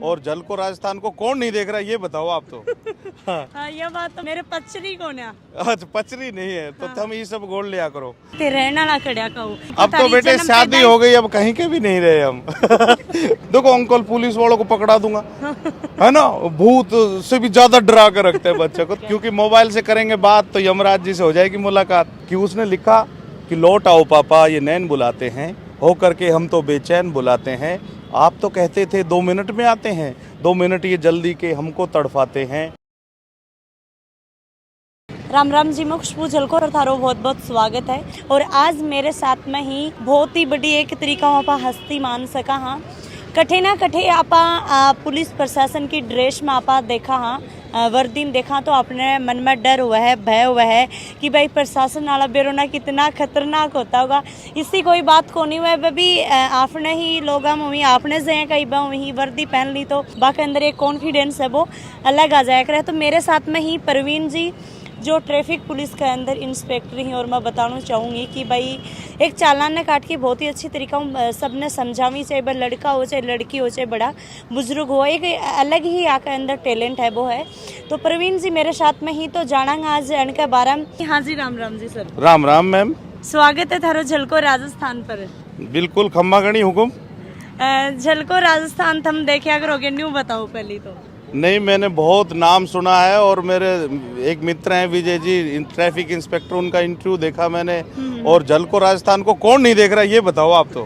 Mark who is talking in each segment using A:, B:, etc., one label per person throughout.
A: और जल को राजस्थान को कौन नहीं देख रहा ये बताओ आप तो।
B: हाँ, ये बात तो मेरे पचरी को ना
A: आज पचरी नहीं है तो तुम ये सब गोल लिया करो।
B: ते रहना ना कड़िया कहूँ
A: अब तो बेटे शादी हो गई, अब कहीं के भी नहीं रहे हम। देखो अंकल पुलिस वालों को पकड़ा दूंगा, है ना। भूत से भी ज्यादा डरा कर रखते हैं बच्चे को, क्योंकि मोबाइल से करेंगे बात तो यमराज जी से हो जाएगी मुलाकात। कि उसने लिखा कि लौट आओ पापा ये नैन बुलाते हैं, हो करके हम तो बेचैन बुलाते हैं। आप तो कहते थे 2 मिनट में आते हैं, 2 मिनट ये जल्दी के हमको तड़फाते हैं।
B: राम राम जी, मैं खुशबू झलकोर थारो बहुत बहुत स्वागत है। और आज मेरे साथ में ही बहुत ही बड़ी एक तरीका आप हस्ती मान सका हाँ। कठे ना कठे आपा पुलिस प्रशासन की ड्रेस में आपा देखा हाँ, वर्दीन देखा तो अपने मन में डर हुआ है, भय हुआ है कि भाई प्रशासन वाला बेरोना कितना खतरनाक होता होगा। इससे कोई बात को नहीं हुआ है भी आपने ही लोग वहीं आपने से कई बार वहीं वर्दी पहन ली तो बाकी अंदर एक कॉन्फिडेंस है वो अलग आ जाया करे। तो मेरे साथ में ही परवीन जी जो ट्रैफिक पुलिस के अंदर इंस्पेक्टर ही, और मैं बताना चाहूँगी कि भाई एक चालान ने काट के बहुत ही अच्छी तरीका सबने समझावी, चाहे वह लड़का हो चाहे लड़की हो चाहे बड़ा बुजुर्ग हो, एक अलग ही आके अंदर टैलेंट है वो है। तो प्रवीण जी मेरे साथ में ही तो जानेंगे आज इनके बारे में। हाँ जी, राम राम जी सर।
A: राम राम मैम,
B: स्वागत है थारो झलको राजस्थान पर।
A: बिल्कुल खम्मा गणी हुकुम।
B: झलको राजस्थान हम देखा करोगे, न्यू बताओ पहले तो।
A: नहीं, मैंने बहुत नाम सुना है और मेरे एक मित्र हैं विजय जी ट्रैफिक इंस्पेक्टर, उनका इंटरव्यू देखा मैंने। और जल को राजस्थान को कौन नहीं देख रहा ये बताओ आप तो।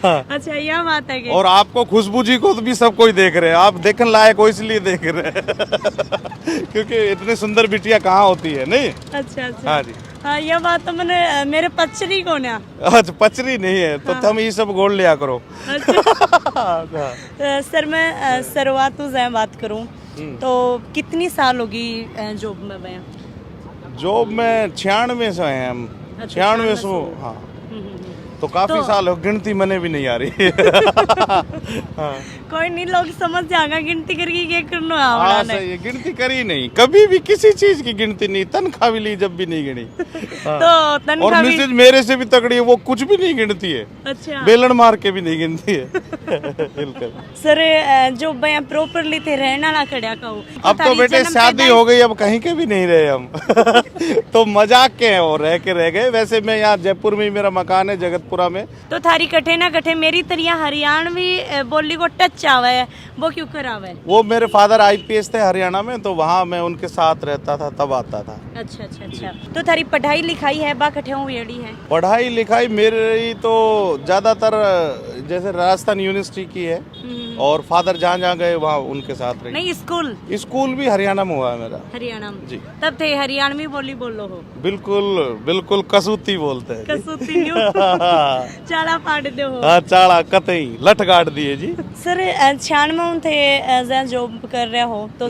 B: अच्छा यह बात है कि
A: और आपको खुशबू जी को तो भी सब कोई देख रहे हैं, आप देखने लायक हो इसलिए देख रहे हैं। क्योंकि इतनी सुंदर बिटिया कहाँ होती है नहीं।
B: अच्छा अच्छा
A: हाँ जी,
B: हाँ, यह बात तो मैंने मेरे पचरी को ना
A: आज पचरी नहीं है तो तुम ये सब गोल लिया करो।
B: सर मैं शुरुआत से बात करूं तो कितनी साल होगी जॉब में मैं?
A: जॉब में 96 से हैं हम। 96 से, हाँ। तो काफी साल हो, गिनती मने भी नहीं आ रही। हाँ।
B: कोई नहीं, लोग समझ जाएगा गिनती करके ये करना है।
A: हाँ सही है, गिनती करी नहीं कभी भी, किसी चीज की गिनती नहीं। तनख्वाह भी ली जब भी नहीं गिनी। हाँ।
B: तो
A: और
B: तनख्वाह भी
A: मिसेज मेरे से भी तगड़ी है, वो कुछ भी नहीं गिनती है।
B: अच्छा
A: बेलन मार के भी नहीं गिनती है। बिल्कुल।
B: सर जो मैं प्रॉपरली थे रहना ना कड़िया कहूँ।
A: अब तो बेटे शादी हो गई, अब कहीं के भी नहीं रहे हम। तो मजाक के हैं और रह गए। वैसे मैं यहाँ जयपुर में ही मेरा मकान है, जगतपुरा में।
B: तो थारी कठे ना कठे मेरी तरिया हरियाणवी बोली को टच आवा है, वो क्यों करावा है?
A: वो मेरे फादर IPS थे हरियाणा में, तो वहाँ मैं उनके साथ रहता था, तब आता था।
B: अच्छा अच्छा अच्छा। तो थारी पढ़ाई लिखाई है बा कठे हुई है?
A: पढ़ाई लिखाई मेरी तो ज्यादातर जैसे राजस्थान यूनिवर्सिटी की है, और फादर जहाँ जहाँ गए वहाँ उनके साथ रही।
B: नहीं,
A: स्कूल भी हरियाणा में हुआ है मेरा।
B: हरियाणा में
A: जी।
B: तब थे हरियाणवी बोली बोलो हो?
A: बिल्कुल बिल्कुल, कसूती बोलते हैं।
B: कसूती न्यू चाला पाड़ दे हो।
A: हाँ, चाड़ा कतई लठ गाड़ दिए जी।
B: सर 96 थे एज ए जॉब कर रहे हो तो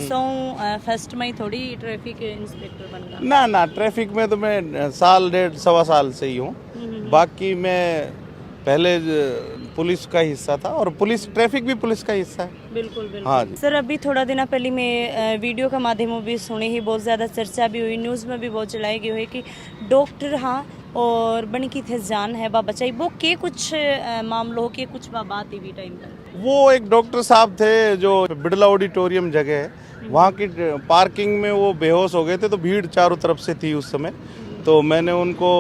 B: फर्स्ट में ही थोड़ी ट्रैफिक इंस्पेक्टर बन गया?
A: ना, ट्रैफिक में तो मैं साल डेढ़ सवा साल से ही हूँ। बाकी मैं पहले पुलिस का हिस्सा था, और पुलिस ट्रैफिक भी पुलिस का हिस्सा है।
B: बिल्कुल बिल्कुल।
A: हाँ जी।
B: सर अभी थोड़ा दिन पहले मैं वीडियो के माध्यम में भी सुनी ही, बहुत ज़्यादा चर्चा भी हुई, न्यूज़ में भी बहुत चलाई गई हुई कि डॉक्टर हाँ और बन की थे जान है बा बचाई, वो के कुछ मामलों के कुछ बात ही टाइम पर।
A: वो एक डॉक्टर साहब थे जो बिड़ला ऑडिटोरियम जगह है, वहाँ की पार्किंग में वो बेहोश हो गए थे, तो भीड़ चारों तरफ से थी उस समय। तो मैंने उनको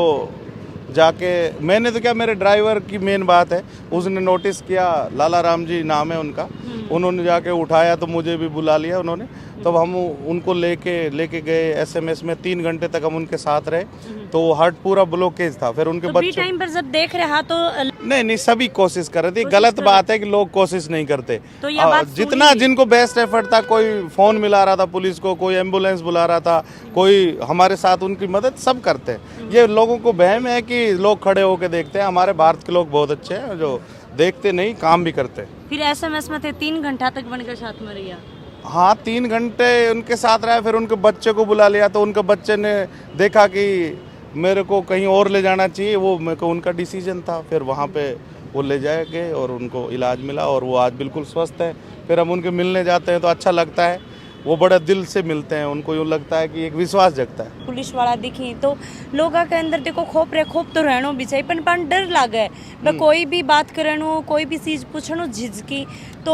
A: मैंने तो क्या, मेरे ड्राइवर की मेन बात है, उसने नोटिस किया, लाला राम जी नाम है उनका, उन्होंने जाके उठाया तो मुझे भी बुला लिया उन्होंने। तब हम उनको लेके गए SMS में, 3 घंटे तक हम उनके साथ रहे। तो हार्ट पूरा ब्लॉकेज था। फिर उनके बच्चे
B: टाइम पर जब देख रहा तो
A: नहीं सभी कोशिश कर रहे थे। गलत बात है कि लोग कोशिश नहीं करते।
B: तो ये बात
A: जितना जिनको बेस्ट एफर्ट था, कोई फोन मिला रहा था पुलिस को, कोई एम्बुलेंस बुला रहा था, कोई हमारे साथ उनकी मदद सब करते हैं। ये लोगों को वहम है कि लोग खड़े होके देखते हैं। हमारे भारत के लोग बहुत अच्छे हैं जो देखते नहीं, काम भी करते हैं।
B: फिर SMS में थे 3 घंटा तक बनकर साथ में रहिया?
A: हाँ, 3 घंटे उनके साथ रहा। फिर उनके बच्चे को बुला लिया, तो उनके बच्चे ने देखा कि मेरे को कहीं और ले जाना चाहिए, वो मेरे को उनका डिसीजन था। फिर वहाँ पे वो ले जाए गए और उनको इलाज मिला, और वो आज बिल्कुल स्वस्थ है। फिर हम उनके मिलने जाते हैं तो अच्छा लगता है, वो बड़े दिल से मिलते हैं, उनको यूँ लगता है कि एक विश्वास जगता है।
B: पुलिस वाला दिखी तो लोगों के अंदर देखो खोप तो रहनो भी चाहिए, पर डर लागे कोई भी बात करनो, कोई भी चीज पूछनो झिझकी। तो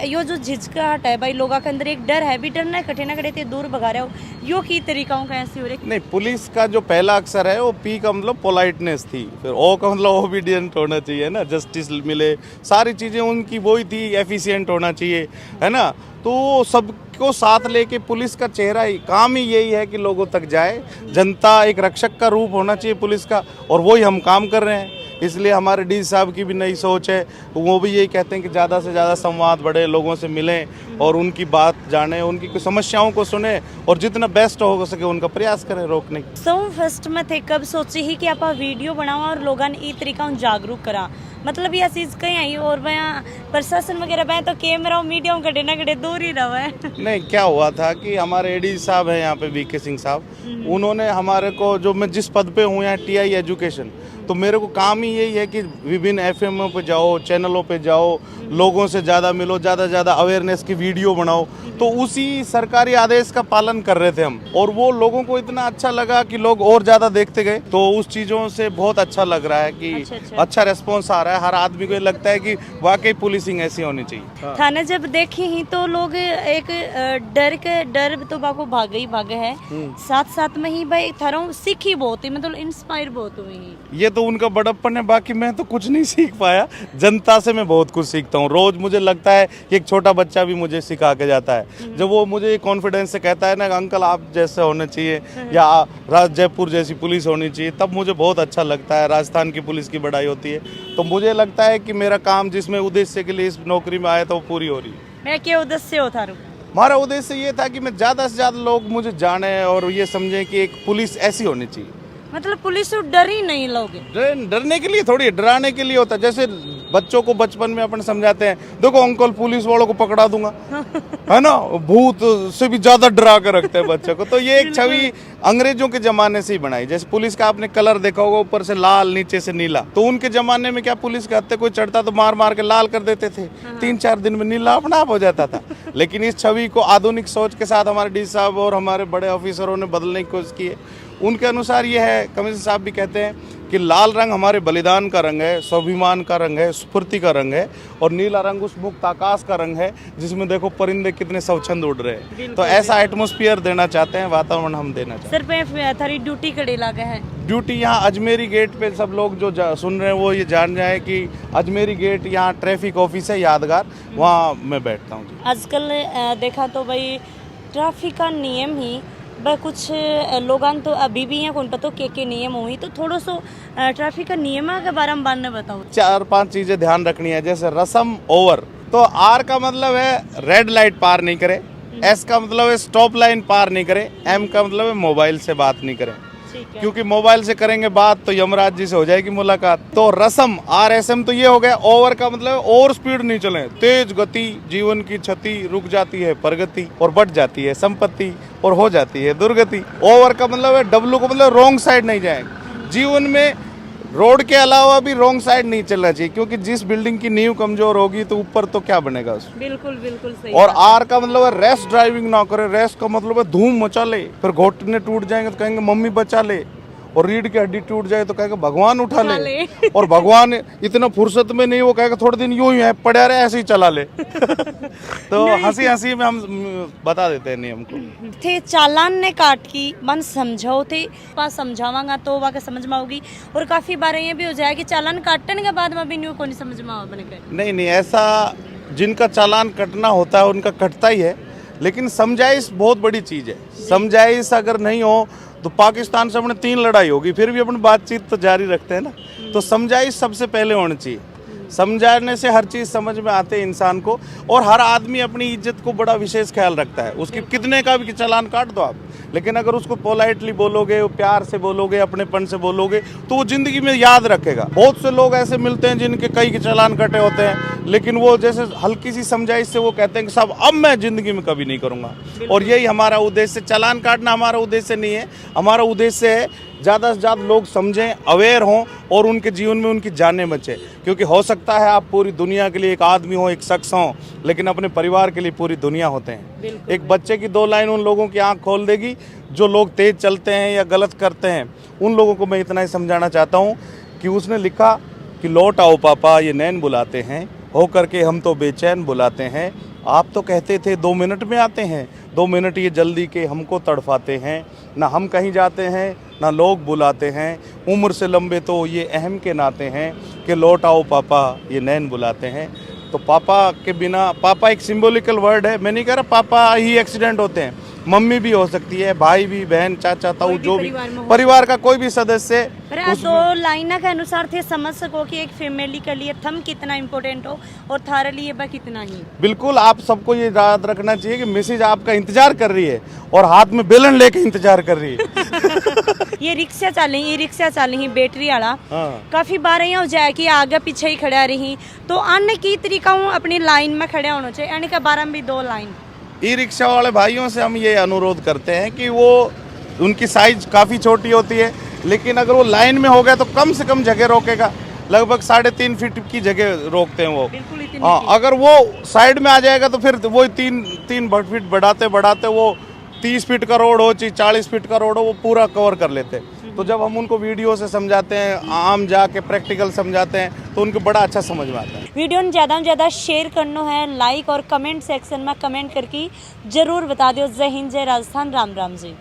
B: यो जो झिझकाहट है भाई लोगों के अंदर एक डर है भी, डर ना कठे ना कठे ते दूर भगा रहे हो यो की तरीकाओं का ऐसे हो रहे।
A: नहीं, पुलिस का जो पहला अक्षर है वो पी का मतलब पोलाइटनेस थी, फिर ओ का मतलब ओबीडियंट होना चाहिए ना, जस्टिस मिले, सारी चीज़ें उनकी वही थी, एफिशिएंट होना चाहिए, है ना। तो सबको साथ लेके पुलिस का चेहरा ही काम ही यही है कि लोगों तक जाए, जनता एक रक्षक का रूप होना चाहिए पुलिस का, और वही हम काम कर रहे हैं। इसलिए हमारे डी साहब की भी नई सोच है, वो भी यही कहते हैं कि ज़्यादा से ज़्यादा संवाद बढ़े, लोगों से मिलें और उनकी बात जाने, उनकी समस्याओं को सुने और जितना बेस्ट हो सके उनका प्रयास करें रोकने की।
B: सो फर्स्ट में थे कब सोची ही कि आप वीडियो बनाओ और लोगों ने तरीका जागरूक करा, मतलब यह चीज़ कहीं आई और वहाँ प्रशासन वगैरह मैं तो कैमरा मीडिया कटे ना कटे दूर ही रहा है।
A: नहीं, क्या हुआ था कि हमारे एडी साहब हैं यहाँ पे वीके सिंह साहब, उन्होंने हमारे को, जो मैं जिस पद पे हूँ यहाँ टीआई एजुकेशन, तो मेरे को काम ही यही है कि विभिन्न एफएमओ पे जाओ, चैनलों पे जाओ, लोगों से ज़्यादा मिलो, ज़्यादा से ज़्यादा अवेयरनेस की वीडियो बनाओ। तो उसी सरकारी आदेश का पालन कर रहे थे हम, और वो लोगों को इतना अच्छा लगा कि लोग और ज़्यादा देखते गए, तो उस चीज़ों से बहुत अच्छा लग रहा है कि अच्छा रेस्पॉन्स आ रहा है। हर आदमी को ये लगता है कि वाकई पुलिसिंग ऐसी होनी चाहिए।
B: थाने जब देखे ही तो लोग एक डर तो बाको भागे ही भागे है, साथ साथ में ही भाई थारों सीखी बहुत ही, मतलब इंस्पायर बहुत हुई।
A: ये तो उनका बड़प्पन है, बाकी मैं तो कुछ नहीं सीख पाया। जनता से मैं बहुत कुछ सीखता हूँ रोज। मुझे लगता है कि एक छोटा बच्चा भी मुझे सिखा के जाता है, जब वो मुझे कॉन्फिडेंस से कहता है ना अंकल आप जैसे होने चाहिए या जयपुर जैसी पुलिस होनी चाहिए, तब मुझे बहुत अच्छा लगता है। राजस्थान की पुलिस की बड़ाई होती है, तो मुझे लगता है कि मेरा काम जिसमें उद्देश्य के लिए इस नौकरी में आया था वो पूरी हो रही है।
B: मैं क्या उद्देश्य हो थारू?
A: हमारा उद्देश्य ये था कि मैं ज़्यादा से ज़्यादा लोग मुझे जाने और ये समझें कि एक पुलिस ऐसी होनी चाहिए।
B: मतलब पुलिस से डर ही नहीं लोगे?
A: डरने के लिए थोड़ी, डराने के लिए होता है। जैसे बच्चों को बचपन में अपन समझाते हैं, देखो अंकल पुलिस वालों को पकड़ा दूंगा, है ना, भूत से भी ज्यादा डरा कर रखते हैं बच्चों को। तो ये एक छवि अंग्रेजों के जमाने से ही बनाई। जैसे पुलिस का आपने कलर देखा होगा, ऊपर से लाल नीचे से नीला, तो उनके जमाने में क्या पुलिस के हत्थे कोई चढ़ता तो मार मार के लाल कर देते थे, 3-4 दिन में नीला अपना आप हो जाता था। लेकिन इस छवि को आधुनिक सोच के साथ हमारे डी साहब और हमारे बड़े ऑफिसरों ने बदलने की कोशिश की है। उनके अनुसार ये है, कमिश्नर साहब भी कहते हैं कि लाल रंग हमारे बलिदान का रंग है, स्वाभिमान का रंग है, स्फूर्ति का रंग है, और नीला रंग उस मुक्त आकाश का रंग है जिसमें देखो परिंदे कितने स्वच्छंद उड़ रहे हैं। तो ऐसा एटमॉस्फेयर देना चाहते हैं, वातावरण हम देना चाहते हैं।
B: सर पे थारी ड्यूटी कड़े लगा है?
A: ड्यूटी यहाँ अजमेरी गेट पे, सब लोग जो सुन रहे हैं वो ये जान जाए कि अजमेरी गेट यहाँ ट्रैफिक ऑफिस है यादगार, वहाँ मैं बैठता हूँ।
B: आजकल देखा तो भाई ट्रैफिक का नियम ही कुछ लोगान तो अभी भी हैं कौन पता के नियम हुई, तो थोड़ा सो ट्रैफिक का नियम के बारे में बात बताओ।
A: 4-5 चीजें ध्यान रखनी है। जैसे रसम ओवर, तो आर का मतलब है रेड लाइट पार नहीं करे, एस का मतलब है स्टॉप लाइन पार नहीं करे, एम का मतलब है मोबाइल से बात नहीं करें, क्योंकि मोबाइल से करेंगे बात तो यमराज जी से हो जाएगी मुलाकात। तो रसम RSM तो ये हो गया। ओवर का मतलब है और स्पीड नहीं चले, तेज गति जीवन की क्षति, रुक जाती है प्रगति और बढ़ जाती है संपत्ति और हो जाती है दुर्गति। ओवर का मतलब है W का मतलब रॉन्ग साइड नहीं जाएंगे। जीवन में रोड के अलावा भी रॉन्ग साइड नहीं चलना चाहिए, क्योंकि जिस बिल्डिंग की नींव कमजोर होगी तो ऊपर तो क्या बनेगा उसमें।
B: बिल्कुल बिल्कुल सही।
A: और आर का मतलब है रेस ड्राइविंग ना करे। रेस का मतलब है धूम मचा ले, फिर घुटने टूट जाएंगे तो कहेंगे मम्मी बचा ले, और रीढ़ की हड्डी टूट जाए तो कहेगा भगवान उठा ले। और भगवान इतना फुर्सत में नहीं, वो कहेगा थोड़े दिन यूं ही है पड़ा रहे, ऐसे ही चला ले। तो हंसी हंसी में हम बता देते हैं नियम को।
B: थे चालान ने काट की मन समझाओ थे, पास समझावांगा तो वाके समझ में आओगी। और काफी बार ये भी हो जाए कि चालान काटने के बाद में भी न्यू को नहीं समझ में आओ।
A: नहीं, ऐसा जिनका चालान कटना होता है उनका कटता ही है, लेकिन समझाइश बहुत बड़ी चीज है। समझाइश अगर नहीं हो तो पाकिस्तान से अपने 3 लड़ाई होगी, फिर भी अपनी बातचीत तो जारी रखते हैं ना। तो समझाइश सबसे पहले होनी चाहिए। समझाने से हर चीज़ समझ में आते हैं इंसान को, और हर आदमी अपनी इज्जत को बड़ा विशेष ख्याल रखता है। उसकी कितने का भी चालान काट दो आप, लेकिन अगर उसको पोलाइटली बोलोगे, प्यार से बोलोगे, अपनेपन से बोलोगे, तो वो जिंदगी में याद रखेगा। बहुत से लोग ऐसे मिलते हैं जिनके कई के चालान कटे होते हैं, लेकिन वो जैसे हल्की सी समझाइश से वो कहते हैं कि साहब अब मैं जिंदगी में कभी नहीं करूँगा। और यही हमारा उद्देश्य। चालान काटना हमारा उद्देश्य नहीं है। हमारा उद्देश्य है ज़्यादा से ज़्यादा लोग समझें, अवेयर हों, और उनके जीवन में उनकी जानें बचे। क्योंकि हो सकता है आप पूरी दुनिया के लिए एक आदमी हो, एक शख्स हो, लेकिन अपने परिवार के लिए पूरी दुनिया होते हैं। एक बच्चे की 2 लाइन उन लोगों की आंख खोल देगी जो लोग तेज चलते हैं या गलत करते हैं। उन लोगों को मैं इतना ही समझाना चाहता हूँ कि उसने लिखा कि लौट आओ पापा ये नैन बुलाते हैं, होकर के हम तो बेचैन बुलाते हैं। आप तो कहते थे 2 मिनट में आते हैं, 2 मिनट ये जल्दी के हमको तड़फाते हैं। ना हम कहीं जाते हैं ना लोग बुलाते हैं, उम्र से लंबे तो ये अहम के नाते हैं कि लौट आओ पापा ये नैन बुलाते हैं। तो पापा के बिना, पापा एक सिंबॉलिकल वर्ड है। मैं नहीं कह रहा पापा ही एक्सीडेंट होते हैं, मम्मी भी हो सकती है, भाई भी, बहन, चाचा, ताऊ, जो भी परिवार का कोई भी सदस्य।
B: पर आप दो लाइन के अनुसार थे समझ सको कि एक फैमिली के लिए थम कितना इम्पोर्टेंट हो और थारे लिए बा कितना ही।
A: बिल्कुल, आप सबको ये याद रखना चाहिए कि मिसेज आपका इंतजार कर रही है और हाथ में बेलन लेके इंतजार कर रही है।
B: ये रिक्शा चली, ई रिक्शा चली बैटरी वाला,
A: हाँ।
B: काफी बार यहाँ हो जाए कि आगे पीछे ही खड़ा रही, तो अन्य की तरीका हूँ अपनी लाइन में खड़े होना चाहिए, यानी कि 12 में भी 2 लाइन।
A: ई रिक्शा वाले भाइयों से हम ये अनुरोध करते हैं कि वो, उनकी साइज काफ़ी छोटी होती है, लेकिन अगर वो लाइन में हो गया तो कम से कम जगह रोकेगा। लगभग 3.5 फीट की जगह रोकते हैं वो।
B: बिल्कुल इतनी
A: हाँ, अगर वो साइड में आ जाएगा तो फिर वो 3 फीट बढ़ाते बढ़ाते वो 30 फीट का रोड हो चाहे 40 फीट का रोड हो, वो पूरा कवर कर लेते हैं। तो जब हम उनको वीडियो से समझाते हैं, आम जाके प्रैक्टिकल समझाते हैं, तो उनको बड़ा अच्छा समझ में आता है।
B: वीडियो ने ज़्यादा से ज़्यादा शेयर करना है, लाइक और कमेंट सेक्शन में कमेंट करके जरूर बता दो। जय हिंद, जय राजस्थान, राम राम जी।